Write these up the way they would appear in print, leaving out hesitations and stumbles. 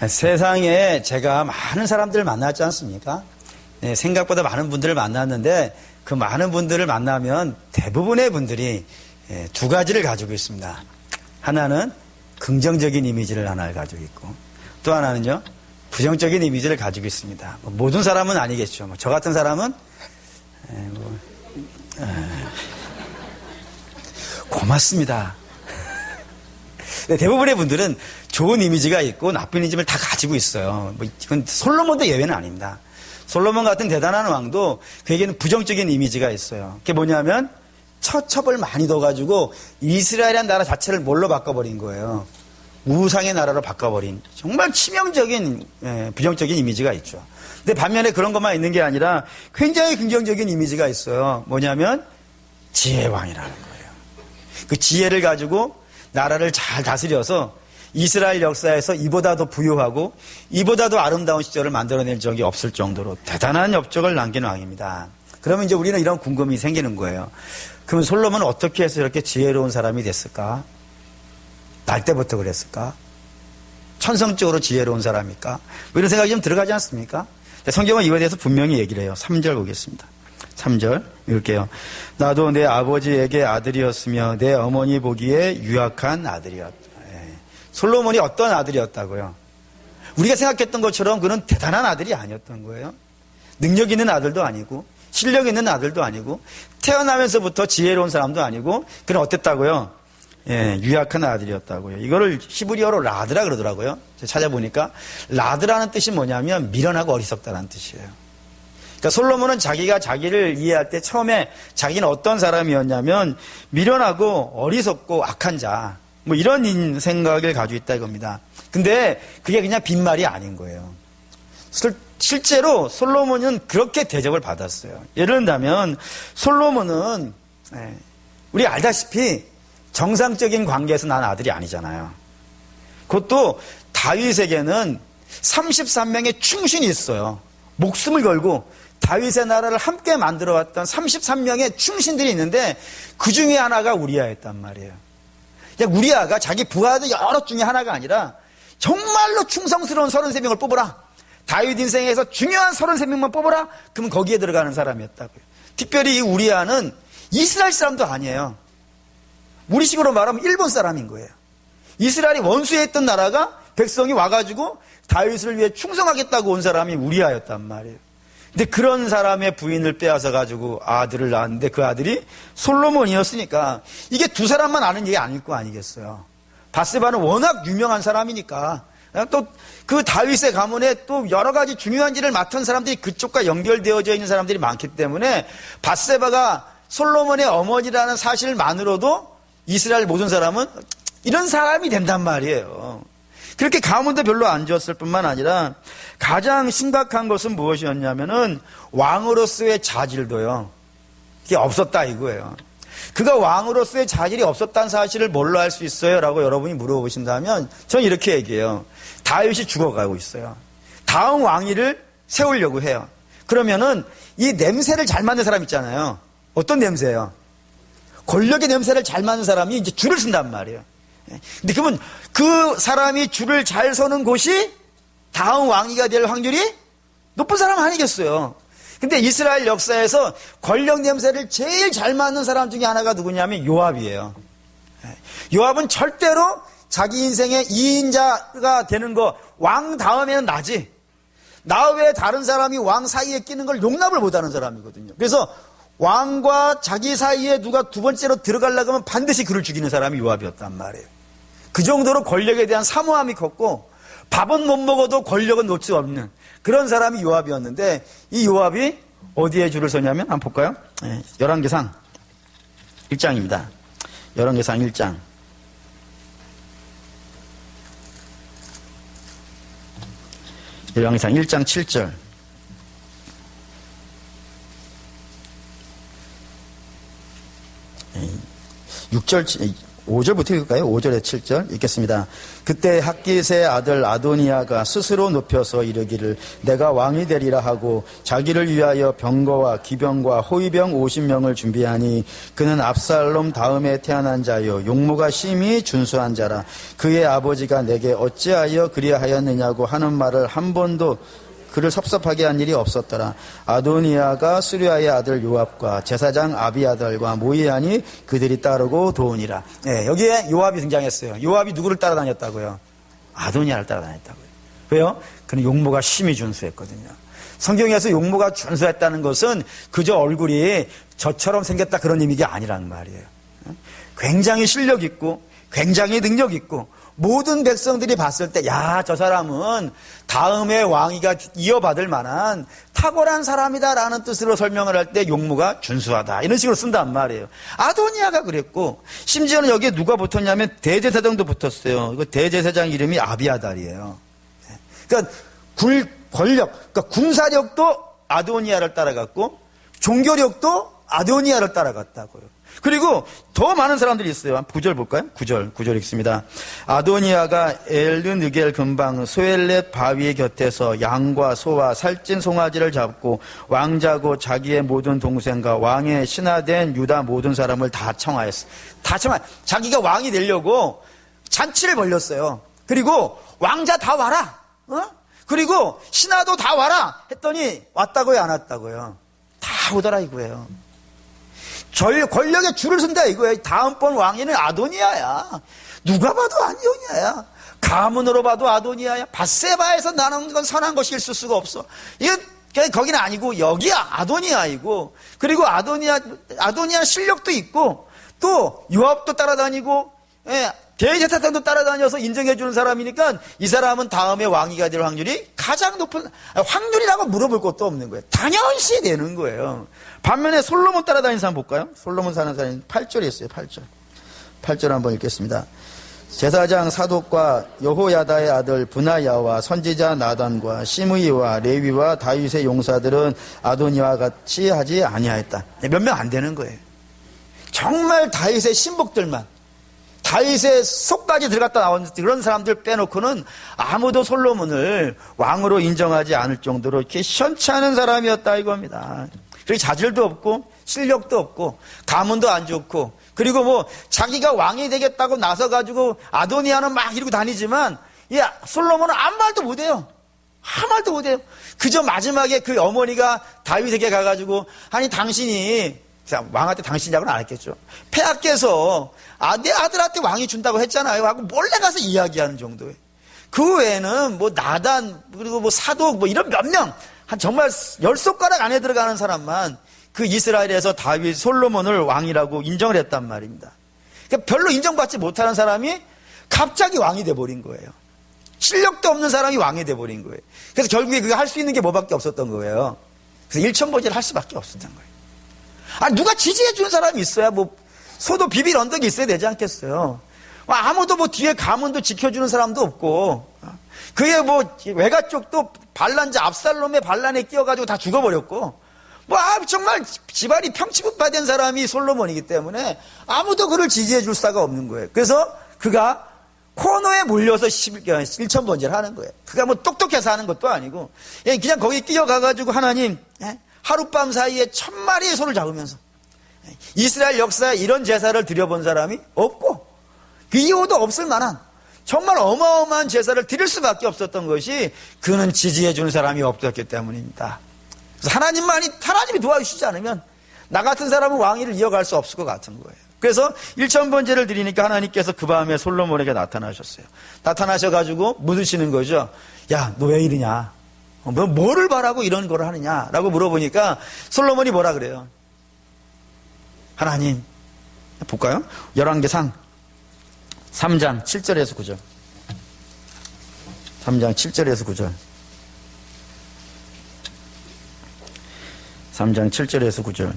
세상에 제가 많은 사람들을 만났지 않습니까? 네, 생각보다 많은 분들을 만났는데 그 많은 분들을 만나면 대부분의 분들이 두 가지를 가지고 있습니다. 하나는 긍정적인 이미지를 하나를 가지고 있고 또 하나는요 부정적인 이미지를 가지고 있습니다. 모든 사람은 아니겠죠. 저 같은 사람은 고맙습니다. 대부분의 분들은 좋은 이미지가 있고 나쁜 이미지를 다 가지고 있어요. 이건 솔로몬도 예외는 아닙니다. 솔로몬 같은 대단한 왕도 그에게는 부정적인 이미지가 있어요. 그게 뭐냐면 처첩을 많이 둬가지고 이스라엘이라는 나라 자체를 뭘로 바꿔버린 거예요. 우상의 나라로 바꿔버린 정말 치명적인 부정적인 이미지가 있죠. 근데 반면에 그런 것만 있는 게 아니라 굉장히 긍정적인 이미지가 있어요. 뭐냐면 지혜왕이라는 거예요. 그 지혜를 가지고 나라를 잘 다스려서 이스라엘 역사에서 이보다 더 부유하고 이보다 더 아름다운 시절을 만들어낼 적이 없을 정도로 대단한 업적을 남긴 왕입니다. 그러면 이제 우리는 이런 궁금이 생기는 거예요. 그럼 솔로몬은 어떻게 해서 이렇게 지혜로운 사람이 됐을까? 날 때부터 그랬을까? 천성적으로 지혜로운 사람일까? 뭐 이런 생각이 좀 들어가지 않습니까? 성경은 이거에 대해서 분명히 얘기를 해요. 3절 보겠습니다. 3절 읽을게요. 나도 내 아버지에게 아들이었으며 내 어머니 보기에 유약한 아들이었다. 솔로몬이 어떤 아들이었다고요? 우리가 생각했던 것처럼 그는 대단한 아들이 아니었던 거예요. 능력 있는 아들도 아니고 실력 있는 아들도 아니고 태어나면서부터 지혜로운 사람도 아니고 그는 어땠다고요? 유약한 아들이었다고요. 이거를 히브리어로 라드라 그러더라고요. 제가 찾아보니까 라드라는 뜻이 뭐냐면 미련하고 어리석다라는 뜻이에요. 그러니까 솔로몬은 자기가 자기를 이해할 때 처음에 자기는 어떤 사람이었냐면 미련하고 어리석고 악한 자, 뭐 이런 생각을 가지고 있다 이겁니다. 근데 그게 그냥 빈말이 아닌 거예요. 실제로 솔로몬은 그렇게 대접을 받았어요. 예를 들면 솔로몬은 우리 알다시피 정상적인 관계에서 난 아들이 아니잖아요. 그것도 다윗에게는 33명의 충신이 있어요. 목숨을 걸고 다윗의 나라를 함께 만들어왔던 33명의 충신들이 있는데 그 중에 하나가 우리아였단 말이에요. 우리아가 자기 부하들 여러 중에 하나가 아니라 정말로 충성스러운 33명을 뽑으라. 다윗 인생에서 중요한 33명만 뽑으라. 그러면 거기에 들어가는 사람이었다고요. 특별히 이 우리아는 이스라엘 사람도 아니에요. 우리식으로 말하면 일본 사람인 거예요. 이스라엘이 원수했던 나라가 백성이 와가지고 다윗을 위해 충성하겠다고 온 사람이 우리아였단 말이에요. 근데 그런 사람의 부인을 빼앗아 가지고 아들을 낳았는데 그 아들이 솔로몬이었으니까 이게 두 사람만 아는 얘기 아닐 거 아니겠어요. 밧세바는 워낙 유명한 사람이니까 또 그 다윗의 가문에 또 여러 가지 중요한 일을 맡은 사람들이 그쪽과 연결되어져 있는 사람들이 많기 때문에 밧세바가 솔로몬의 어머니라는 사실만으로도 이스라엘 모든 사람은 이런 사람이 된단 말이에요. 그렇게 가문도 별로 안 좋았을 뿐만 아니라 가장 심각한 것은 무엇이었냐면은 왕으로서의 자질도요. 그게 없었다 이거예요. 그가 왕으로서의 자질이 없었다는 사실을 뭘로 알 수 있어요? 라고 여러분이 물어보신다면 저는 이렇게 얘기해요. 다윗이 죽어가고 있어요. 다음 왕위를 세우려고 해요. 그러면은 이 냄새를 잘 맡는 사람 있잖아요. 어떤 냄새예요? 권력의 냄새를 잘 맡는 사람이 이제 줄을 쓴단 말이에요. 근데 그러면 그 사람이 줄을 잘 서는 곳이 다음 왕위가 될 확률이 높은 사람 아니겠어요. 근데 이스라엘 역사에서 권력 냄새를 제일 잘 맡는 사람 중에 하나가 누구냐면 요압이에요. 요압은 절대로 자기 인생의 2인자가 되는 거 왕 다음에는 나지. 나 외에 다른 사람이 왕 사이에 끼는 걸 용납을 못하는 사람이거든요. 그래서 왕과 자기 사이에 누가 두 번째로 들어가려고 하면 반드시 그를 죽이는 사람이 요압이었단 말이에요. 그 정도로 권력에 대한 사모함이 컸고 밥은 못 먹어도 권력은 놓을 수 없는 그런 사람이 요압이었는데 이 요압이 어디에 줄을 서냐면 한번 볼까요? 열왕기상 1장입니다. 열왕기상 1장. 열왕기상 1장 7절. 6절, 5절부터 읽을까요? 5절에 7절 읽겠습니다. 그때 학깃의 아들 아도니아가 스스로 높여서 이르기를 내가 왕이 되리라 하고 자기를 위하여 병거와 기병과 호위병 50명을 준비하니 그는 압살롬 다음에 태어난 자요 용모가 심히 준수한 자라. 그의 아버지가 내게 어찌하여 그리하였느냐고 하는 말을 한 번도 그를 섭섭하게 한 일이 없었더라. 아도니아가 수리아의 아들 요압과 제사장 아비아달과 모이하니 그들이 따르고 도우니라. 네, 여기에 요압이 등장했어요. 요압이 누구를 따라다녔다고요? 아도니아를 따라다녔다고요. 왜요? 그는 용모가 심히 준수했거든요. 성경에서 용모가 준수했다는 것은 그저 얼굴이 저처럼 생겼다 그런 의미가 아니란 말이에요. 굉장히 실력 있고 굉장히 능력 있고 모든 백성들이 봤을 때, 야, 저 사람은 다음에 왕위가 이어받을 만한 탁월한 사람이다라는 뜻으로 설명을 할 때 용모가 준수하다. 이런 식으로 쓴단 말이에요. 아도니아가 그랬고, 심지어는 여기에 누가 붙었냐면 대제사장도 붙었어요. 그 대제사장 이름이 아비아달이에요. 그러니까 권력, 그러니까 군사력도 아도니아를 따라갔고, 종교력도 아도니아를 따라갔다고요. 그리고 더 많은 사람들이 있어요. 9절 볼까요? 9절 읽습니다. 아도니아가 엘르느겔 근방 소엘렛 바위 곁에서 양과 소와 살찐 송아지를 잡고 왕자고 자기의 모든 동생과 왕의 신하된 유다 모든 사람을 다 청하였어. 자기가 왕이 되려고 잔치를 벌렸어요. 그리고 왕자 다 와라. 그리고 신하도 다 와라 했더니 왔다고요, 안 왔다고요? 다 오더라 이거예요. 권력에 줄을 쓴다 이거예요. 다음번 왕위는 아도니아야. 누가 봐도 아도니아야. 가문으로 봐도 아도니아야. 밧세바에서 나는 건 선한 것이 있을 수가 없어. 이건 거기는 아니고 여기야 아도니아이고, 그리고 아도니아 실력도 있고 또 요압도 따라다니고 대제사장도 따라다녀서 인정해주는 사람이니까 이 사람은 다음에 왕위가 될 확률이 가장 높은, 확률이라고 물어볼 것도 없는 거예요. 당연시 되는 거예요. 반면에 솔로몬 따라다니는 사람 볼까요? 솔로몬 사는 사람이 8절에 있어요. 8절 한번 읽겠습니다. 제사장 사독과 여호야다의 아들 브나야와 선지자 나단과 시므이와 레위와 다윗의 용사들은 아도니아와 같이 하지 아니하였다. 몇 명 안 되는 거예요. 정말 다윗의 신복들만, 다윗의 속까지 들어갔다 나온 그런 사람들 빼놓고는 아무도 솔로몬을 왕으로 인정하지 않을 정도로 이렇게 시원치 않은 사람이었다 이겁니다. 그리고 자질도 없고 실력도 없고 가문도 안 좋고, 그리고 뭐 자기가 왕이 되겠다고 나서가지고 아도니아는 막 이러고 다니지만 솔로몬은 아무 말도 못해요. 아무 말도 못해요. 그저 마지막에 그 어머니가 다윗에게 가가지고, 아니 당신이, 왕한테 당신이라고는 안 했겠죠. 폐하께서 내 아들한테 왕이 준다고 했잖아요 하고 몰래 가서 이야기하는 정도예요. 그 외에는 뭐 나단, 그리고 뭐 사독, 뭐 이런 몇 명, 한 정말 10손가락 안에 들어가는 사람만 그 이스라엘에서 다윗, 솔로몬을 왕이라고 인정을 했단 말입니다. 그러니까 별로 인정받지 못하는 사람이 갑자기 왕이 돼버린 거예요. 실력도 없는 사람이 왕이 돼버린 거예요. 그래서 결국에 그게 할 수 있는 게 뭐밖에 없었던 거예요. 그래서 일천보지를 할 수밖에 없었던 거예요. 누가 지지해주는 사람이 있어야 뭐 소도 비빌 언덕이 있어야 되지 않겠어요. 아무도 뭐 뒤에 가문도 지켜주는 사람도 없고, 그의 뭐 외가 쪽도 반란자 압살롬의 반란에 끼어가지고 다 죽어버렸고, 뭐 정말 집안이 평치급파된 사람이 솔로몬이기 때문에 아무도 그를 지지해줄 수가 없는 거예요. 그래서 그가 코너에 몰려서 일천번제를 하는 거예요. 그가 뭐 똑똑해서 하는 것도 아니고 그냥 거기 끼어가가지고 하나님 하룻밤 사이에 1000마리의 소를 잡으면서, 이스라엘 역사에 이런 제사를 드려본 사람이 없고 그 이후도 없을 만한 정말 어마어마한 제사를 드릴 수밖에 없었던 것이 그는 지지해주는 사람이 없었기 때문입니다. 그래서 하나님이 도와주시지 않으면 나 같은 사람은 왕위를 이어갈 수 없을 것 같은 거예요. 그래서 일천번제를 드리니까 하나님께서 그 밤에 솔로몬에게 나타나셨어요. 나타나셔가지고 묻으시는 거죠. 야, 너 왜 이러냐? 뭐를 바라고 이런 걸 하느냐라고 물어보니까 솔로몬이 뭐라 그래요? 하나님, 볼까요? 열왕기상 3장 7절에서 9절. 3장 7절에서 9절. 3장 7절에서 9절.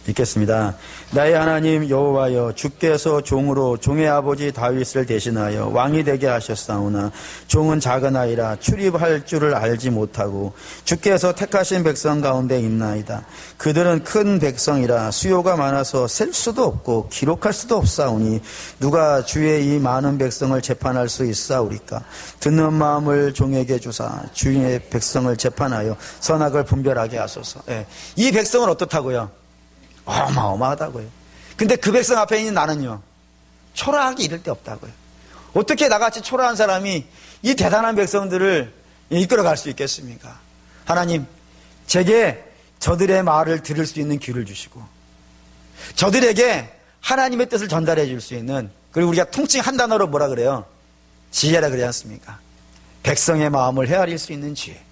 읽겠습니다. 나의 하나님 여호와여, 주께서 종으로 종의 아버지 다윗을 대신하여 왕이 되게 하셨사오나 종은 작은 아이라 출입할 줄을 알지 못하고 주께서 택하신 백성 가운데 있나이다. 그들은 큰 백성이라 수요가 많아서 셀 수도 없고 기록할 수도 없사오니 누가 주의 이 많은 백성을 재판할 수 있사오리까. 듣는 마음을 종에게 주사 주의 백성을 재판하여 선악을 분별하게 하소서. 예. 이 백성은 어떻다고요? 어마어마하다고요. 근데 그 백성 앞에 있는 나는요, 초라하기 이를 데 없다고요. 어떻게 나같이 초라한 사람이 이 대단한 백성들을 이끌어갈 수 있겠습니까? 하나님, 제게 저들의 말을 들을 수 있는 귀를 주시고 저들에게 하나님의 뜻을 전달해 줄 수 있는, 그리고 우리가 통칭 한 단어로 뭐라 그래요? 지혜라 그러지 않습니까? 백성의 마음을 헤아릴 수 있는 지혜,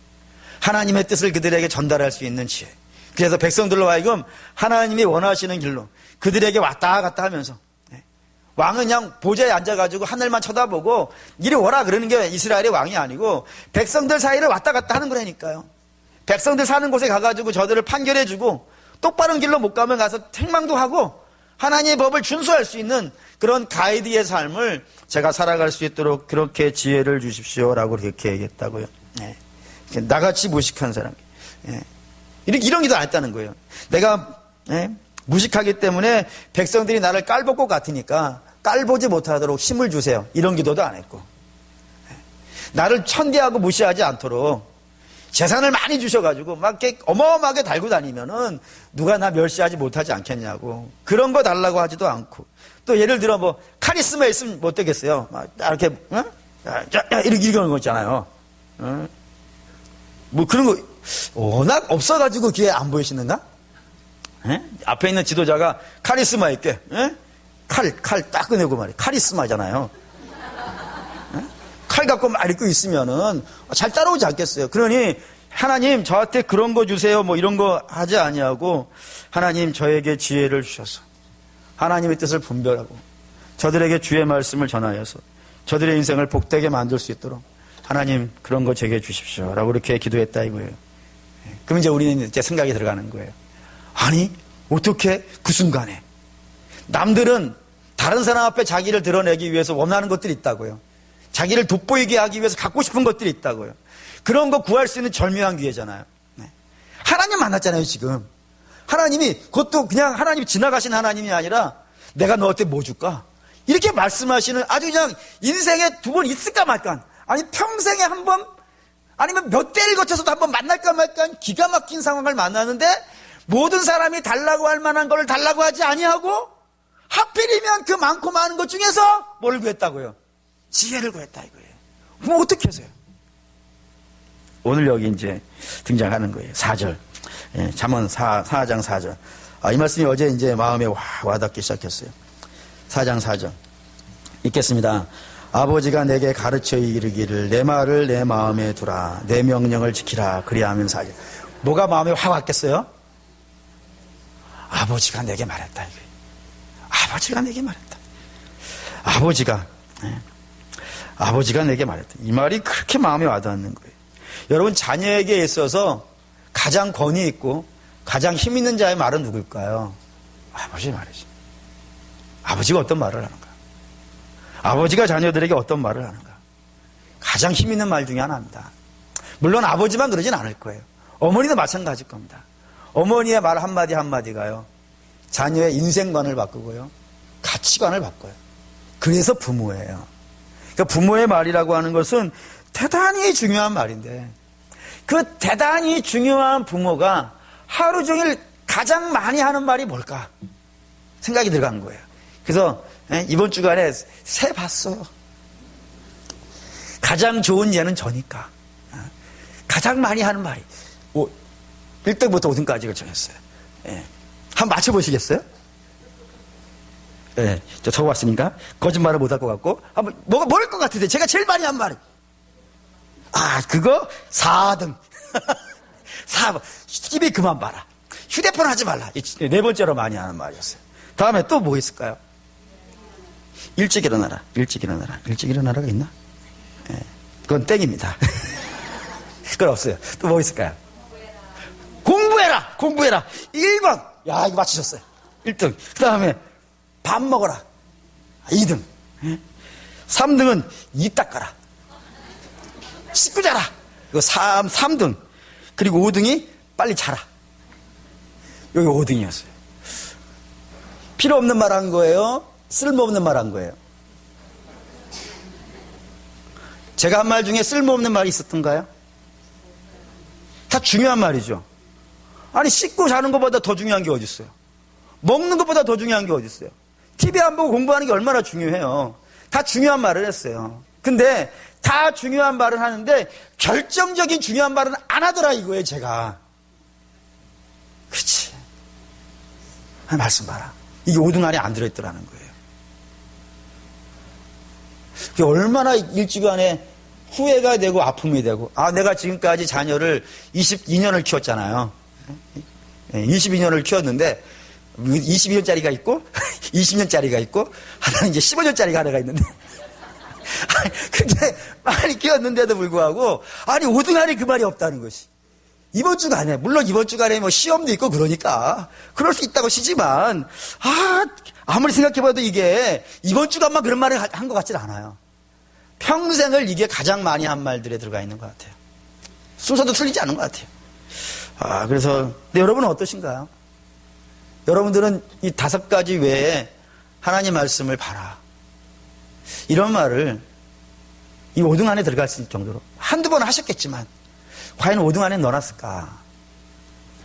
하나님의 뜻을 그들에게 전달할 수 있는 지혜. 그래서 백성들로 하여금 하나님이 원하시는 길로 그들에게 왔다 갔다 하면서, 왕은 그냥 보좌에 앉아가지고 하늘만 쳐다보고 이리 오라 그러는 게 이스라엘의 왕이 아니고 백성들 사이를 왔다 갔다 하는 거라니까요. 백성들 사는 곳에 가가지고 저들을 판결해주고 똑바른 길로 못 가면 가서 책망도 하고 하나님의 법을 준수할 수 있는 그런 가이드의 삶을 제가 살아갈 수 있도록 그렇게 지혜를 주십시오라고 그렇게 얘기했다고요. 나같이 무식한 사람, 이런 기도 안 했다는 거예요. 내가 무식하기 때문에 백성들이 나를 깔볼 것 같으니까 깔보지 못하도록 힘을 주세요, 이런 기도도 안 했고, 나를 천대하고 무시하지 않도록 재산을 많이 주셔가지고 막 이렇게 어마어마하게 달고 다니면은 누가 나 멸시하지 못하지 않겠냐고 그런 거 달라고 하지도 않고, 또 예를 들어 뭐 카리스마 있으면 뭐 어떻겠어요? 막 이렇게 이렇게 하는 거 있잖아요. 뭐 그런 거 워낙 없어가지고 귀에 안 보이시는가? 앞에 있는 지도자가 카리스마 있게 칼 딱 꺼내고 말이에요. 카리스마잖아요. 칼 갖고 막 이렇게 있으면은 잘 따라오지 않겠어요. 그러니 하나님 저한테 그런 거 주세요 뭐 이런 거 하지 아니하고, 하나님 저에게 지혜를 주셔서 하나님의 뜻을 분별하고 저들에게 주의 말씀을 전하여서 저들의 인생을 복되게 만들 수 있도록 하나님 그런 거 제게 주십시오 라고 이렇게 기도했다 이거예요. 그럼 이제 우리는 이제 생각이 들어가는 거예요. 아니 어떻게 그 순간에 남들은 다른 사람 앞에 자기를 드러내기 위해서 원하는 것들이 있다고요. 자기를 돋보이게 하기 위해서 갖고 싶은 것들이 있다고요. 그런 거 구할 수 있는 절묘한 기회잖아요. 하나님 만났잖아요 지금. 하나님이, 그것도 그냥 하나님이 지나가신 하나님이 아니라 내가 너한테 뭐 줄까? 이렇게 말씀하시는, 아주 그냥 인생에 두 번 있을까 말까, 아니 평생에 한 번, 아니면 몇 대를 거쳐서도 한 번 만날까 말까 기가 막힌 상황을 만나는데 모든 사람이 달라고 할 만한 걸 달라고 하지 아니하고 하필이면 그 많고 많은 것 중에서 뭘 구했다고요? 지혜를 구했다 이거예요. 그럼 어떻게 하세요? 오늘 여기 이제 등장하는 거예요. 4절. 잠언 4장 4절. 이 말씀이 어제 이제 마음에 와닿기 시작했어요. 4장 4절. 읽겠습니다. 아버지가 내게 가르쳐 이르기를 내 말을 내 마음에 두라. 내 명령을 지키라. 그리하면 살리라. 뭐가 마음에 확 왔겠어요? 아버지가 내게 말했다. 이거예요. 아버지가 내게 말했다. 아버지가 내게 말했다. 이 말이 그렇게 마음에 와닿는 거예요. 여러분, 자녀에게 있어서 가장 권위 있고 가장 힘 있는 자의 말은 누굴까요? 아버지의 말이지. 아버지가 어떤 말을 하는가? 아버지가 자녀들에게 어떤 말을 하는가? 가장 힘 있는 말 중에 하나입니다. 물론 아버지만 그러진 않을 거예요. 어머니도 마찬가지일 겁니다. 어머니의 말 한마디 한마디가요, 자녀의 인생관을 바꾸고요, 가치관을 바꿔요. 그래서 부모예요. 그러니까 부모의 말이라고 하는 것은 대단히 중요한 말인데, 그 대단히 중요한 부모가 하루 종일 가장 많이 하는 말이 뭘까 생각이 들어간 거예요. 그래서 이번 주간에 세 봤어요. 가장 좋은 예는 저니까 가장 많이 하는 말이 1등부터 5등까지를 정했어요. 한번 맞춰보시겠어요? 저 적어봤으니까 거짓말을 못할 것 같고, 한번 뭐일 것 같은데 제가 제일 많이 한 말이 그거 4등. 4번. TV 그만 봐라. 휴대폰 하지 말라. 네 번째로 많이 하는 말이었어요. 다음에 또 뭐 있을까요? 일찍 일어나라. 일찍 일어나라. 일찍 일어나라가 있나? 그건 땡입니다. 그건 없어요. 또 뭐 있을까요? 공부해라. 공부해라. 1번. 야, 이거 맞추셨어요. 1등. 그 다음에 밥 먹어라. 2등. 3등은 입 닦아라. 씻고 자라. 이거 3등. 그리고 5등이 빨리 자라. 여기 5등이었어요. 필요 없는 말 한 거예요? 쓸모없는 말 한 거예요? 제가 한 말 중에 쓸모없는 말이 있었던가요? 다 중요한 말이죠. 아니, 씻고 자는 것보다 더 중요한 게 어디 있어요? 먹는 것보다 더 중요한 게 어디 있어요? TV 안 보고 공부하는 게 얼마나 중요해요. 다 중요한 말을 했어요. 근데 다 중요한 말을 하는데 결정적인 중요한 말은 안 하더라 이거예요, 제가. 그렇지. 말씀 봐라. 이게 5등 안에 안 들어있더라는 거예요. 그게 얼마나 일주간에 후회가 되고 아픔이 되고, 아, 내가 지금까지 자녀를 22년을 키웠잖아요. 22년을 키웠는데 22년짜리가 있고 20년짜리가 있고 하나는 이제 15년짜리가 하나가 있는데 근데 많이 키웠는데도 불구하고 아니 5등 안에 그 말이 없다는 것이. 이번 주간에, 물론 이번 주간에 뭐 시험도 있고 그러니까 그럴 수 있다고 치지만 아무리 생각해봐도 이게 이번 주간만 그런 말을 한 것 같진 않아요. 평생을 이게 가장 많이 한 말들에 들어가 있는 것 같아요. 순서도 틀리지 않은 것 같아요. 그래서 근데 여러분은 어떠신가요? 여러분들은 이 5가지 외에 하나님 말씀을 봐라. 이런 말을 이 5등 안에 들어갈 수 있을 정도로 한두 번 하셨겠지만 과연 5등 안에 넣어놨을까?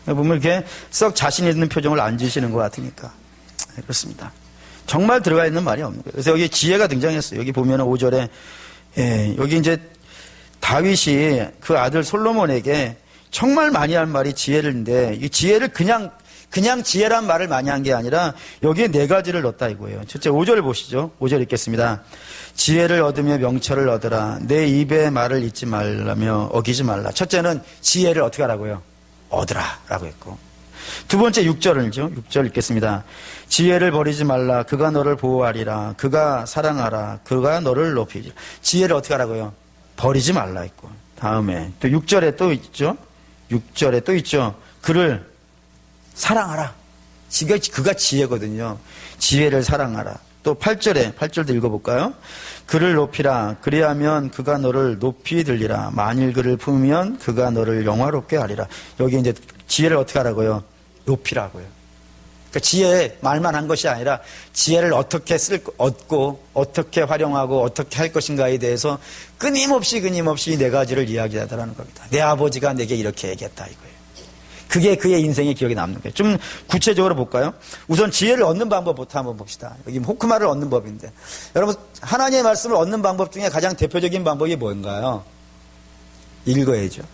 보면 이렇게 썩 자신 있는 표정을 안 지시는 것 같으니까. 그렇습니다. 정말 들어가 있는 말이 없는 거예요. 그래서 여기 지혜가 등장했어요. 여기 보면 5절에 여기 이제 다윗이 그 아들 솔로몬에게 정말 많이 한 말이 지혜인데 이 지혜를 그냥 지혜란 말을 많이 한 게 아니라 여기에 4가지를 넣었다 이거예요. 첫째 5절을 보시죠. 5절 읽겠습니다. 지혜를 얻으며 명철을 얻으라. 내 입의 말을 잊지 말라며 어기지 말라. 첫째는 지혜를 어떻게 하라고요? 얻으라 라고 했고, 두 번째 6절을죠. 6절 읽겠습니다. 지혜를 버리지 말라. 그가 너를 보호하리라. 그가 사랑하라. 그가 너를 높이리라. 지혜를 어떻게 하라고요? 버리지 말라 했고, 다음에 또 6절에 또 있죠. 6절에 또 있죠. 그를 사랑하라. 그가 지혜거든요. 지혜를 사랑하라. 또 8절도 읽어볼까요? 그를 높이라. 그리하면 그가 너를 높이 들리라. 만일 그를 품으면 그가 너를 영화롭게 하리라. 여기 이제 지혜를 어떻게 하라고요? 높이라고요. 그러니까 지혜 말만 한 것이 아니라 지혜를 어떻게 얻고 어떻게 활용하고 어떻게 할 것인가에 대해서 끊임없이 4가지를 이야기하더라는 겁니다. 내 아버지가 내게 이렇게 얘기했다 이거예요. 그게 그의 인생의 기억에 남는 거예요. 좀 구체적으로 볼까요? 우선 지혜를 얻는 방법부터 한번 봅시다. 여기 호크마를 얻는 법인데, 여러분 하나님의 말씀을 얻는 방법 중에 가장 대표적인 방법이 뭔가요? 읽어야죠.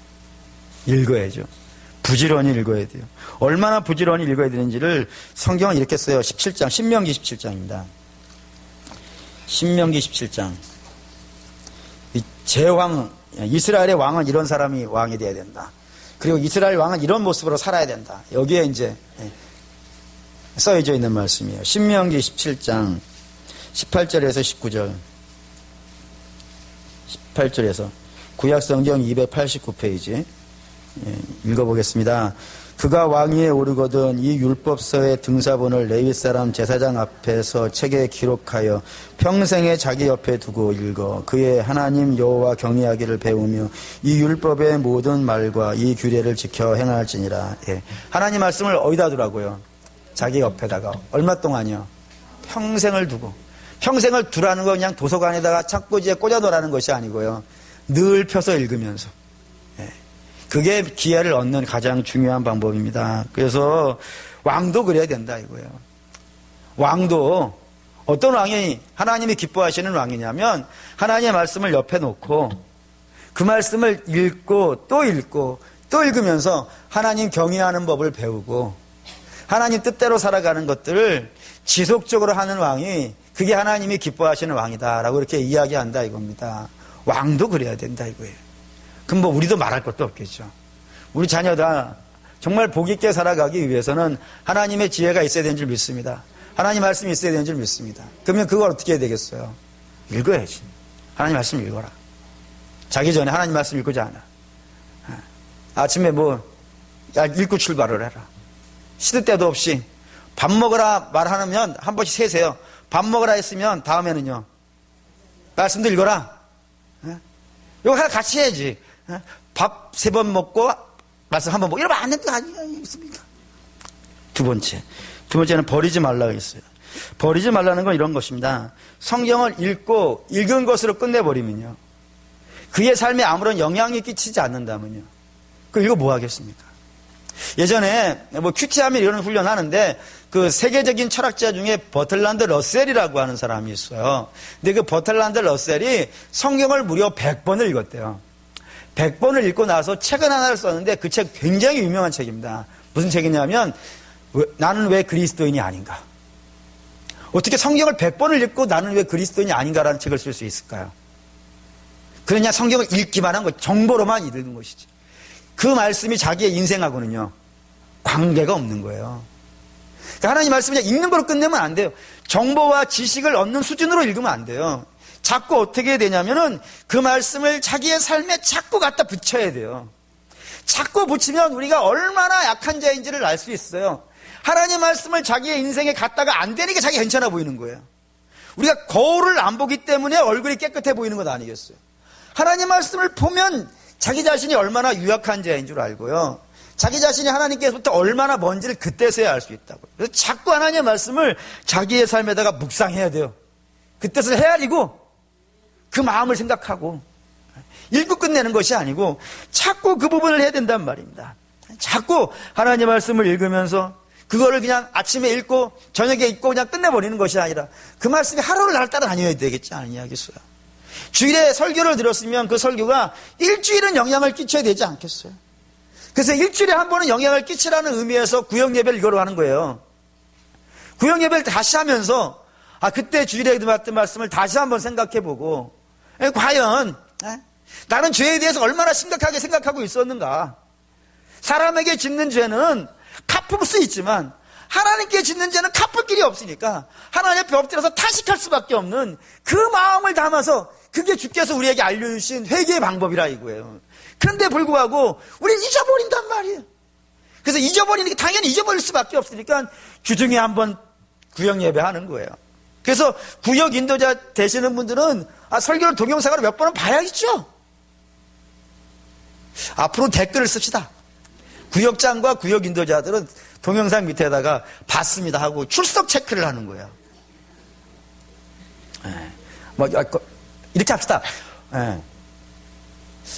부지런히 읽어야 돼요. 얼마나 부지런히 읽어야 되는지를 성경은 이렇게 써요. 17장, 신명기 17장입니다. 신명기 17장. 제왕, 이스라엘의 왕은 이런 사람이 왕이 돼야 된다. 그리고 이스라엘 왕은 이런 모습으로 살아야 된다. 여기에 이제 써져 있는 말씀이에요. 신명기 17장 18절에서 19절. 18절에서 구약성경 289페이지 읽어보겠습니다. 그가 왕위에 오르거든 이 율법서의 등사본을 레위 사람 제사장 앞에서 책에 기록하여 평생에 자기 옆에 두고 읽어 그의 하나님 여호와 경외하기를 배우며 이 율법의 모든 말과 이 규례를 지켜 행할지니라. 하나님 말씀을 어디다 두라고요? 자기 옆에다가. 얼마 동안이요? 평생을 두고. 평생을 두라는 거 그냥 도서관에다가 책꽂이에 꽂아놓으라는 것이 아니고요. 늘 펴서 읽으면서. 그게 기회를 얻는 가장 중요한 방법입니다. 그래서 왕도 그래야 된다 이거예요. 왕도 어떤 왕이 하나님이 기뻐하시는 왕이냐면 하나님의 말씀을 옆에 놓고 그 말씀을 읽고 또 읽으면서 하나님 경외하는 법을 배우고 하나님 뜻대로 살아가는 것들을 지속적으로 하는 왕이 그게 하나님이 기뻐하시는 왕이다라고 이렇게 이야기한다 이겁니다. 왕도 그래야 된다 이거예요. 그럼 뭐 우리도 말할 것도 없겠죠. 우리 자녀다 정말 복 있게 살아가기 위해서는 하나님의 지혜가 있어야 되는 줄 믿습니다. 하나님 말씀이 있어야 되는 줄 믿습니다. 그러면 그걸 어떻게 해야 되겠어요? 읽어야지. 하나님 말씀 읽어라. 자기 전에 하나님 말씀 읽고자 하나. 아침에 읽고 출발을 해라. 시도 때도 없이 밥 먹으라 말하면 한 번씩 세세요. 밥 먹으라 했으면 다음에는요. 말씀도 읽어라. 이거 하나 같이 해야지. 밥 3번 먹고 말씀 1번 먹고 이러면 안 되는 거 아니겠습니까? 두 번째는 버리지 말라고 했어요. 버리지 말라는 건 이런 것입니다. 성경을 읽고 읽은 것으로 끝내버리면요. 그의 삶에 아무런 영향이 끼치지 않는다면요. 그 이거 뭐 하겠습니까? 예전에 뭐 큐티하면 이런 훈련 하는데 그 세계적인 철학자 중에 버틀란드 러셀이라고 하는 사람이 있어요. 근데 그 버틀란드 러셀이 성경을 무려 100번을 읽었대요. 100번을 읽고 나서 책은 하나를 썼는데 그 책 굉장히 유명한 책입니다. 무슨 책이냐면 나는 왜 그리스도인이 아닌가. 어떻게 성경을 100번을 읽고 나는 왜 그리스도인이 아닌가라는 책을 쓸 수 있을까요? 그러냐 성경을 읽기만 한 것, 정보로만 읽는 것이지. 그 말씀이 자기의 인생하고는요 관계가 없는 거예요. 그러니까 하나님 말씀을 그냥 읽는 거로 끝내면 안 돼요. 정보와 지식을 얻는 수준으로 읽으면 안 돼요. 자꾸 어떻게 해야 되냐면은 그 말씀을 자기의 삶에 자꾸 갖다 붙여야 돼요. 자꾸 붙이면 우리가 얼마나 약한 자인지를 알 수 있어요. 하나님 말씀을 자기의 인생에 갖다가 안 되니까 자기가 괜찮아 보이는 거예요. 우리가 거울을 안 보기 때문에 얼굴이 깨끗해 보이는 것 아니겠어요? 하나님 말씀을 보면 자기 자신이 얼마나 유약한 자인 줄 알고요. 자기 자신이 하나님께서부터 얼마나 먼지를 그때서야 알 수 있다고요. 그래서 자꾸 하나님의 말씀을 자기의 삶에다가 묵상해야 돼요. 그 뜻을 헤아리고 그 마음을 생각하고 읽고 끝내는 것이 아니고 자꾸 그 부분을 해야 된단 말입니다. 자꾸 하나님의 말씀을 읽으면서 그거를 그냥 아침에 읽고 저녁에 읽고 그냥 끝내버리는 것이 아니라 그 말씀이 하루를 날 따라 다녀야 되겠지 않냐겠어요. 주일에 설교를 들었으면 그 설교가 일주일은 영향을 끼쳐야 되지 않겠어요. 그래서 일주일에 한 번은 영향을 끼치라는 의미에서 구역예배를 이거로 하는 거예요. 구역예배를 다시 하면서 그때 주일에 들었던 말씀을 다시 한번 생각해보고 과연 나는 죄에 대해서 얼마나 심각하게 생각하고 있었는가. 사람에게 짓는 죄는 갚을 수 있지만 하나님께 짓는 죄는 갚을 길이 없으니까 하나님 앞에 엎드려서 타식할 수밖에 없는 그 마음을 담아서 그게 주께서 우리에게 알려주신 회개의 방법이라 이거예요. 그런데 불구하고 우리는 잊어버린단 말이에요. 그래서 잊어버리니까 당연히 잊어버릴 수밖에 없으니까 주중에 한번 구역 예배하는 거예요. 그래서 구역 인도자 되시는 분들은 설교를 동영상으로 몇 번은 봐야겠죠. 앞으로 댓글을 씁시다. 구역장과 구역 인도자들은 동영상 밑에다가 봤습니다 하고 출석 체크를 하는 거예요. 이렇게 합시다.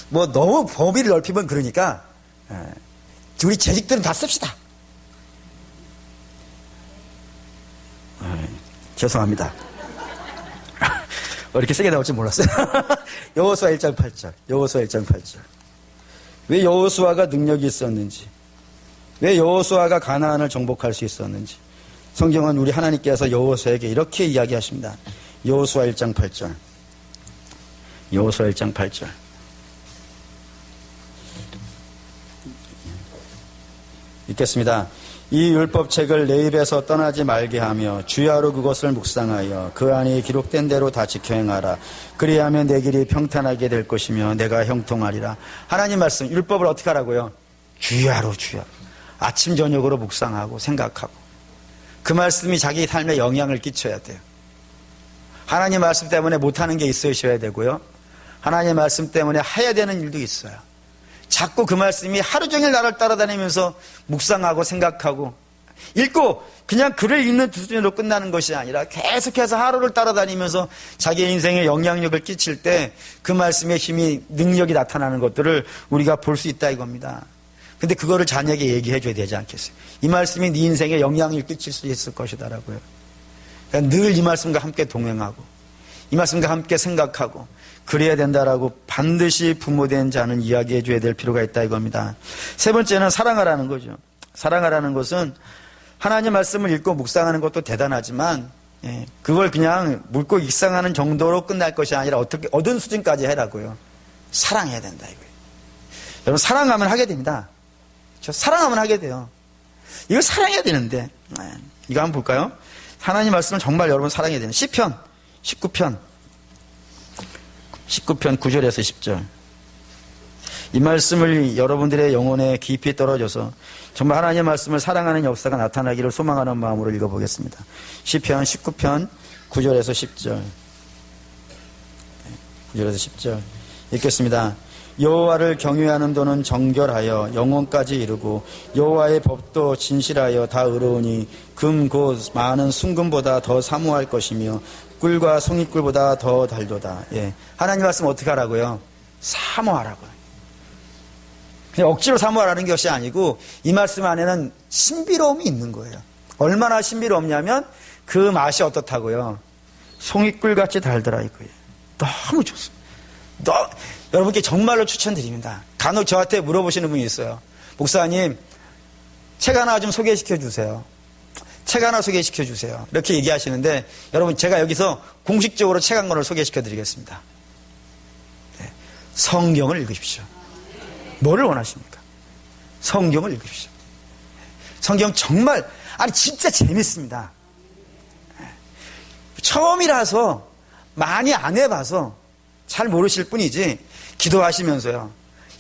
뭐 너무 범위를 넓히면 그러니까 우리 재직들은 다 씁시다. 죄송합니다. 이렇게 세게 나올 줄 몰랐어요. 여호수아 1장 8절. 여호수아 1장 8절. 왜 여호수아가 능력이 있었는지, 왜 여호수아가 가나안을 정복할 수 있었는지 성경은 우리 하나님께서 여호수아에게 이렇게 이야기하십니다. 여호수아 1장 8절. 여호수아 1장 8절. 읽겠습니다. 이 율법책을 내 입에서 떠나지 말게 하며 주야로 그것을 묵상하여 그 안에 기록된 대로 다 지켜 행하라. 그리하면 내 길이 평탄하게 될 것이며 내가 형통하리라. 하나님 말씀 율법을 어떻게 하라고요? 주야로. 아침 저녁으로 묵상하고 생각하고 그 말씀이 자기 삶에 영향을 끼쳐야 돼요. 하나님 말씀 때문에 못하는 게 있으셔야 되고요. 하나님 말씀 때문에 해야 되는 일도 있어요. 자꾸 그 말씀이 하루 종일 나를 따라다니면서 묵상하고 생각하고 읽고 그냥 글을 읽는 수준으로 끝나는 것이 아니라 계속해서 하루를 따라다니면서 자기의 인생에 영향력을 끼칠 때 그 말씀의 힘이 능력이 나타나는 것들을 우리가 볼 수 있다 이겁니다. 근데 그거를 자녀에게 얘기해 줘야 되지 않겠어요? 이 말씀이 네 인생에 영향을 끼칠 수 있을 것이다라고요. 그러니까 늘 이 말씀과 함께 동행하고 이 말씀과 함께 생각하고 그래야 된다라고 반드시 부모된 자는 이야기해 줘야 될 필요가 있다 이겁니다. 세 번째는 사랑하라는 거죠. 사랑하라는 것은 하나님 말씀을 읽고 묵상하는 것도 대단하지만 그걸 그냥 묽고 익상하는 정도로 끝날 것이 아니라 어떻게 얻은 수준까지 해라고요. 사랑해야 된다 이거예요. 여러분 사랑하면 하게 됩니다. 사랑하면 하게 돼요. 이거 사랑해야 되는데 이거 한번 볼까요? 하나님 말씀을 정말 여러분 사랑해야 되는 시편 19편 9절에서 10절. 이 말씀을 여러분들의 영혼에 깊이 떨어져서 정말 하나님의 말씀을 사랑하는 역사가 나타나기를 소망하는 마음으로 읽어보겠습니다. 시편 19편 9절에서 10절. 9절에서 10절 읽겠습니다. 여호와를 경외하는 도는 정결하여 영혼까지 이르고 여호와의 법도 진실하여 다 의로우니 금 곧 많은 순금보다 더 사모할 것이며 꿀과 송이꿀보다 더 달도다. 예. 하나님 말씀 어떻게 하라고요? 사모하라고요. 그냥 억지로 사모하라는 것이 아니고 이 말씀 안에는 신비로움이 있는 거예요. 얼마나 신비롭냐면 그 맛이 어떻다고요? 송이꿀같이 달더라 이거예요. 너무 좋습니다. 여러분께 정말로 추천드립니다. 간혹 저한테 물어보시는 분이 있어요. 목사님, 책 하나 좀 소개시켜 주세요. 책 하나 소개시켜 주세요. 이렇게 얘기하시는데 여러분 제가 여기서 공식적으로 책 한 권을 소개시켜 드리겠습니다. 네. 성경을 읽으십시오. 뭐를 원하십니까? 성경을 읽으십시오. 성경 정말 진짜 재밌습니다. 처음이라서 많이 안 해봐서 잘 모르실 뿐이지 기도하시면서요.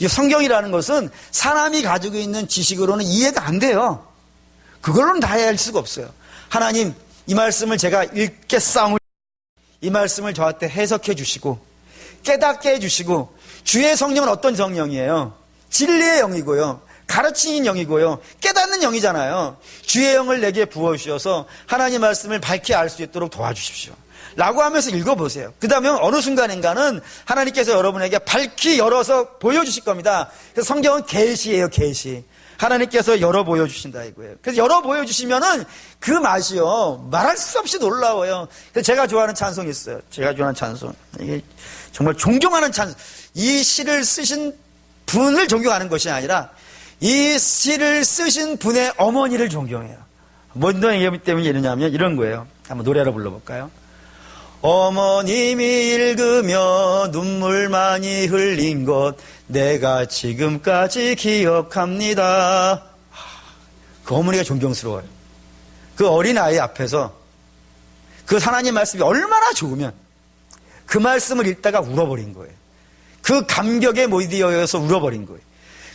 이 성경이라는 것은 사람이 가지고 있는 지식으로는 이해가 안 돼요. 그걸로는 다 이해할 수가 없어요. 하나님, 이 말씀을 제가 읽겠사오니 이 말씀을 저한테 해석해 주시고 깨닫게 해주시고 주의 성령은 어떤 성령이에요? 진리의 영이고요. 가르치는 영이고요. 깨닫는 영이잖아요. 주의 영을 내게 부어주셔서 하나님 말씀을 밝히 알 수 있도록 도와주십시오. 라고 하면서 읽어보세요. 그 다음에 어느 순간인가는 하나님께서 여러분에게 밝히 열어서 보여주실 겁니다. 그래서 성경은 계시예요, 계시. 하나님께서 열어 보여주신다 이거예요. 그래서 열어 보여주시면은 그 맛이요, 말할 수 없이 놀라워요. 그래서 제가 좋아하는 찬송이 있어요. 제가 좋아하는 찬송. 이게 정말 존경하는 찬송. 이 시를 쓰신 분을 존경하는 것이 아니라 이 시를 쓰신 분의 어머니를 존경해요. 뭔 얘기 때문에 이러냐면 이런 거예요. 한번 노래로 불러볼까요? 어머님이 읽으며 눈물 많이 흘린 것 내가 지금까지 기억합니다. 그 어머니가 존경스러워요. 그 어린아이 앞에서 그 하나님 말씀이 얼마나 좋으면 그 말씀을 읽다가 울어버린 거예요. 그 감격에 못 이어서 울어버린 거예요.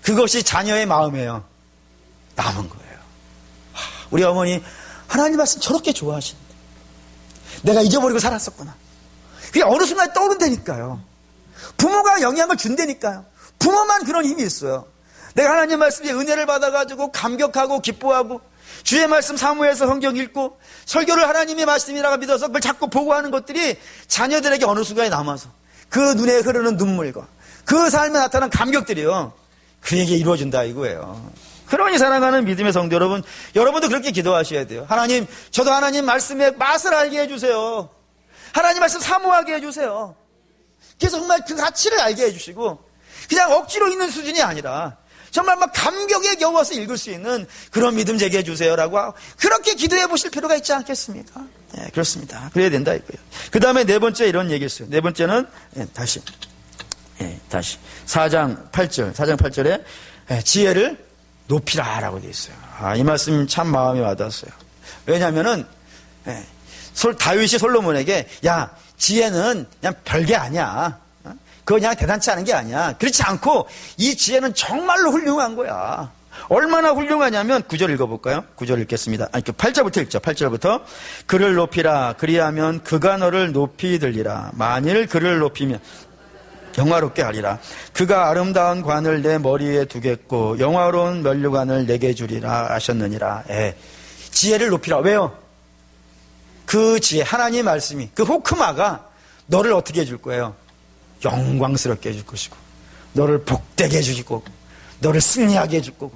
그것이 자녀의 마음에요. 남은 거예요. 우리 어머니 하나님 말씀 저렇게 좋아하시는데 내가 잊어버리고 살았었구나. 그게 어느 순간 떠오른다니까요. 부모가 영향을 준다니까요. 부모만 그런 힘이 있어요. 내가 하나님 말씀에 은혜를 받아가지고 감격하고 기뻐하고 주의 말씀 사모해서 성경 읽고 설교를 하나님의 말씀이라고 믿어서 그걸 자꾸 보고 하는 것들이 자녀들에게 어느 순간에 남아서 그 눈에 흐르는 눈물과 그 삶에 나타난 감격들이요. 그에게 이루어진다 이거예요. 그러니 사랑하는 믿음의 성도 여러분, 여러분도 그렇게 기도하셔야 돼요. 하나님, 저도 하나님 말씀의 맛을 알게 해주세요. 하나님 말씀 사모하게 해주세요. 그래서 정말 그 가치를 알게 해주시고 그냥 억지로 읽는 수준이 아니라 정말 막 감격에 겨워서 읽을 수 있는 그런 믿음 제게 해주세요라고 하고 그렇게 기도해 보실 필요가 있지 않겠습니까? 네, 그렇습니다. 그래야 된다 이거예요. 그 다음에 네 번째 이런 얘기 있어요. 네 번째는 다시 4장 8절에 지혜를 높이라라고 되어 있어요. 이 말씀 참 마음에 와닿았어요. 왜냐하면은 다윗이 솔로몬에게 야 지혜는 그냥 별게 아니야. 그거 그냥 대단치 않은 게 아니야. 그렇지 않고 이 지혜는 정말로 훌륭한 거야. 얼마나 훌륭하냐면 9절 읽어볼까요? 9절 읽겠습니다. 8절부터 읽죠. 8절부터 그를 높이라 그리하면 그가 너를 높이 들리라. 만일 그를 높이면 영화롭게 하리라. 그가 아름다운 관을 내 머리에 두겠고 영화로운 면류관을 내게 주리라 하셨느니라. 지혜를 높이라. 왜요? 그 지혜, 하나님의 말씀이 그 호크마가 너를 어떻게 해줄 거예요? 영광스럽게 해줄 것이고 너를 복되게 해줄 거고 너를 승리하게 해줄 거고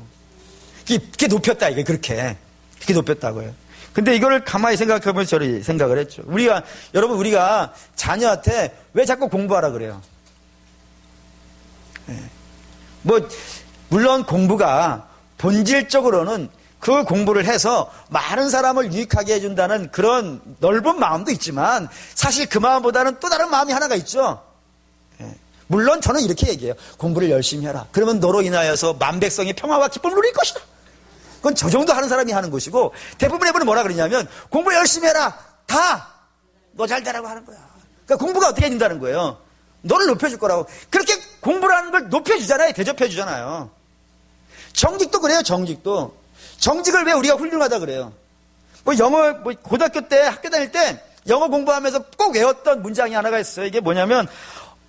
그게 높였다 이게 그렇게 높였다고요. 근데 이거를 가만히 생각해보면 저를 생각을 했죠. 여러분 우리가 자녀한테 왜 자꾸 공부하라 그래요? 물론 공부가 본질적으로는 그 공부를 해서 많은 사람을 유익하게 해준다는 그런 넓은 마음도 있지만 사실 그 마음보다는 또 다른 마음이 하나가 있죠. 물론 저는 이렇게 얘기해요. 공부를 열심히 해라. 그러면 너로 인하여서 만백성이 평화와 기쁨을 누릴 것이다. 그건 저 정도 하는 사람이 하는 것이고 대부분의 분은 뭐라 그러냐면 공부 열심히 해라. 다 너 잘 되라고 하는 거야. 그러니까 공부가 어떻게 된다는 거예요? 너를 높여줄 거라고. 그렇게 공부를 하는 걸 높여주잖아요. 대접해주잖아요. 정직도 그래요. 정직을 왜 우리가 훌륭하다 그래요. 영어, 고등학교 때 학교 다닐 때 영어 공부하면서 꼭 외웠던 문장이 하나가 있어요. 이게 뭐냐면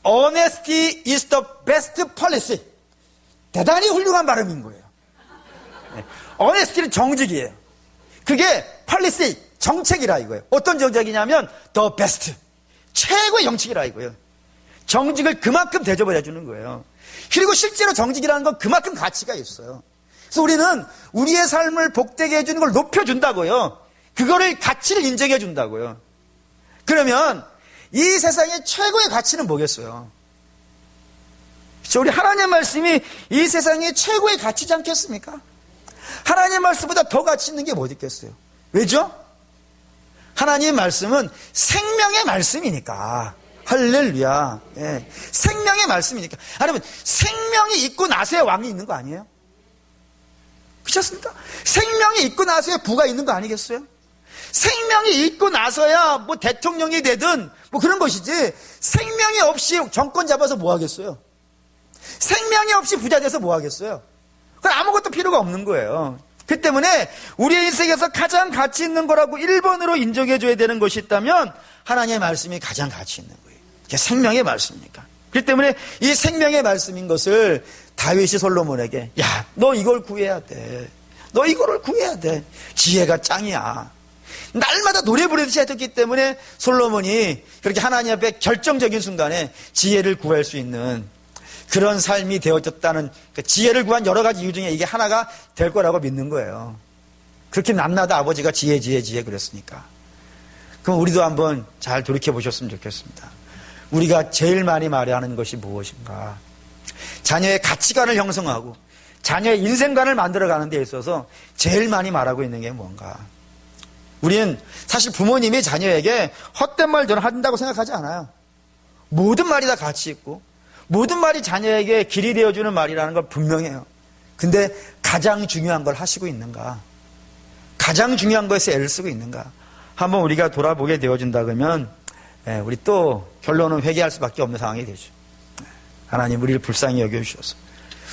Honesty is the best policy. 대단히 훌륭한 발음인 거예요. Honesty는 정직이에요. 그게 policy, 정책이라 이거예요. 어떤 정책이냐면 the best, 최고의 정책이라 이거예요. 정직을 그만큼 대접을 해주는 거예요. 그리고 실제로 정직이라는 건 그만큼 가치가 있어요. 그래서 우리는 우리의 삶을 복되게 해주는 걸 높여준다고요. 그거를 가치를 인정해 준다고요. 그러면 이 세상의 최고의 가치는 뭐겠어요? 그렇죠? 우리 하나님의 말씀이 이 세상의 최고의 가치지 않겠습니까? 하나님의 말씀보다 더 가치 있는 게 뭐 있겠어요? 왜죠? 하나님의 말씀은 생명의 말씀이니까. 할렐루야. 예. 생명의 말씀이니까. 여러분, 생명이 있고 나서야 왕이 있는 거 아니에요? 그렇지 않습니까? 생명이 있고 나서야 부가 있는 거 아니겠어요? 생명이 있고 나서야 뭐 대통령이 되든 뭐 그런 것이지, 생명이 없이 정권 잡아서 뭐 하겠어요? 생명이 없이 부자 돼서 뭐 하겠어요? 그건 아무것도 필요가 없는 거예요. 그 때문에 우리의 인생에서 가장 가치 있는 거라고 1번으로 인정해줘야 되는 것이 있다면 하나님의 말씀이 가장 가치 있는 거예요. 이게 생명의 말씀이니까. 그렇기 때문에 이 생명의 말씀인 것을 다윗이 솔로몬에게, 야, 너 이걸 구해야 돼. 너 이거를 구해야 돼. 지혜가 짱이야. 날마다 노래 부르듯이 했기 때문에 솔로몬이 그렇게 하나님 앞에 결정적인 순간에 지혜를 구할 수 있는 그런 삶이 되어졌다는, 그 지혜를 구한 여러 가지 이유 중에 이게 하나가 될 거라고 믿는 거예요. 그렇게 남나다 아버지가 지혜 그랬으니까. 그럼 우리도 한번 잘 돌이켜 보셨으면 좋겠습니다. 우리가 제일 많이 말해야 하는 것이 무엇인가? 자녀의 가치관을 형성하고 자녀의 인생관을 만들어가는 데 있어서 제일 많이 말하고 있는 게 뭔가? 우리는 사실 부모님이 자녀에게 헛된 말 저는 한다고 생각하지 않아요. 모든 말이 다 가치 있고 모든 말이 자녀에게 길이 되어주는 말이라는 걸 분명해요. 근데 가장 중요한 걸 하시고 있는가? 가장 중요한 것에 애를 쓰고 있는가? 한번 우리가 돌아보게 되어준다 그러면 우리 또 결론은 회개할 수밖에 없는 상황이 되죠. 하나님 우리를 불쌍히 여겨주셔서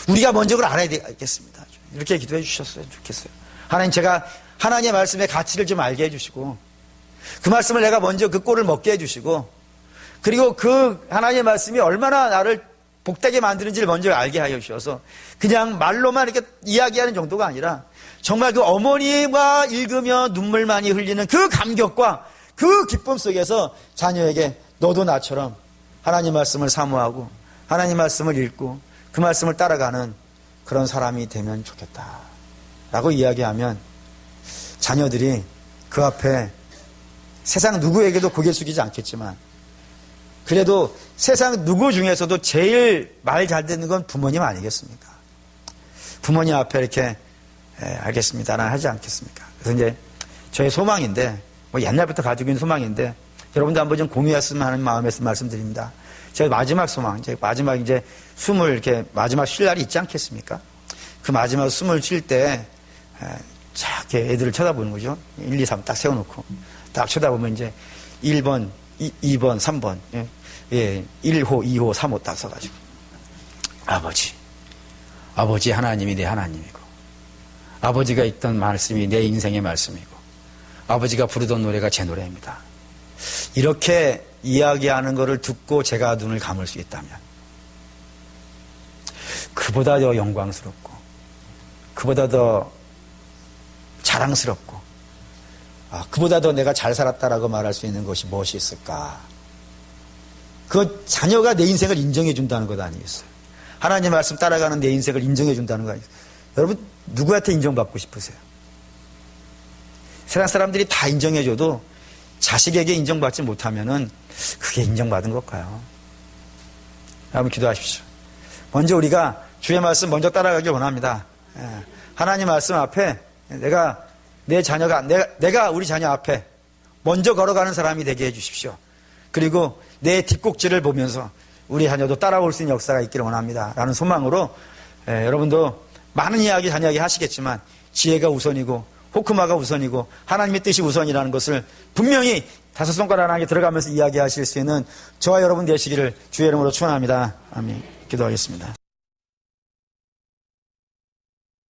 우리가 먼저 그걸 알아야 되겠습니다. 이렇게 기도해 주셨으면 좋겠어요. 하나님, 제가 하나님의 말씀의 가치를 좀 알게 해주시고 그 말씀을 내가 먼저 그 꼴을 먹게 해주시고 그리고 그 하나님의 말씀이 얼마나 나를 복되게 만드는지를 먼저 알게 하여 주셔서 그냥 말로만 이렇게 이야기하는 정도가 아니라 정말 그 어머니가 읽으며 눈물 많이 흘리는 그 감격과 그 기쁨 속에서 자녀에게 너도 나처럼 하나님 말씀을 사모하고 하나님 말씀을 읽고 그 말씀을 따라가는 그런 사람이 되면 좋겠다 라고 이야기하면 자녀들이 그 앞에 세상 누구에게도 고개 숙이지 않겠지만 그래도 세상 누구 중에서도 제일 말 잘 듣는 건 부모님 아니겠습니까? 부모님 앞에 이렇게 알겠습니다 하지 않겠습니까? 그래서 이제 저의 소망인데 뭐 옛날부터 가지고 있는 소망인데 여러분도 한번 좀 공유했으면 하는 마음에서 말씀드립니다. 제 마지막 소망, 마지막 이제 숨을 이렇게 마지막 쉴 날이 있지 않겠습니까? 그 마지막 숨을 쉴 때 이렇게 애들을 쳐다보는 거죠. 1, 2, 3 딱 세워놓고 딱 쳐다보면 이제 1번, 2번, 3번, 예, 1호, 2호, 3호 딱 써가지고 아버지 하나님이 내 하나님이고 아버지가 읽던 말씀이 내 인생의 말씀이고 아버지가 부르던 노래가 제 노래입니다. 이렇게 이야기하는 것을 듣고 제가 눈을 감을 수 있다면 그보다 더 영광스럽고 그보다 더 자랑스럽고 그보다 더 내가 잘 살았다라고 말할 수 있는 것이 무엇이 있을까? 그 자녀가 내 인생을 인정해 준다는 것 아니겠어요? 하나님 말씀 따라가는 내 인생을 인정해 준다는 거 아니겠어요? 여러분 누구한테 인정받고 싶으세요? 세상 사람들이 다 인정해줘도 자식에게 인정받지 못하면은 그게 인정받은 걸까요? 여러분 기도하십시오. 먼저 우리가 주의 말씀 먼저 따라가길 원합니다. 하나님 말씀 앞에 내가 내 자녀가 내가 우리 자녀 앞에 먼저 걸어가는 사람이 되게 해주십시오. 그리고 내 뒷꼭지를 보면서 우리 자녀도 따라올 수 있는 역사가 있기를 원합니다. 라는 소망으로 여러분도 많은 이야기 자녀에게 하시겠지만 지혜가 우선이고 호크마가 우선이고 하나님의 뜻이 우선이라는 것을 분명히 다섯 손가락 안에 들어가면서 이야기하실 수 있는 저와 여러분 되시기를 주의 이름으로 축원합니다. 아멘. 기도하겠습니다.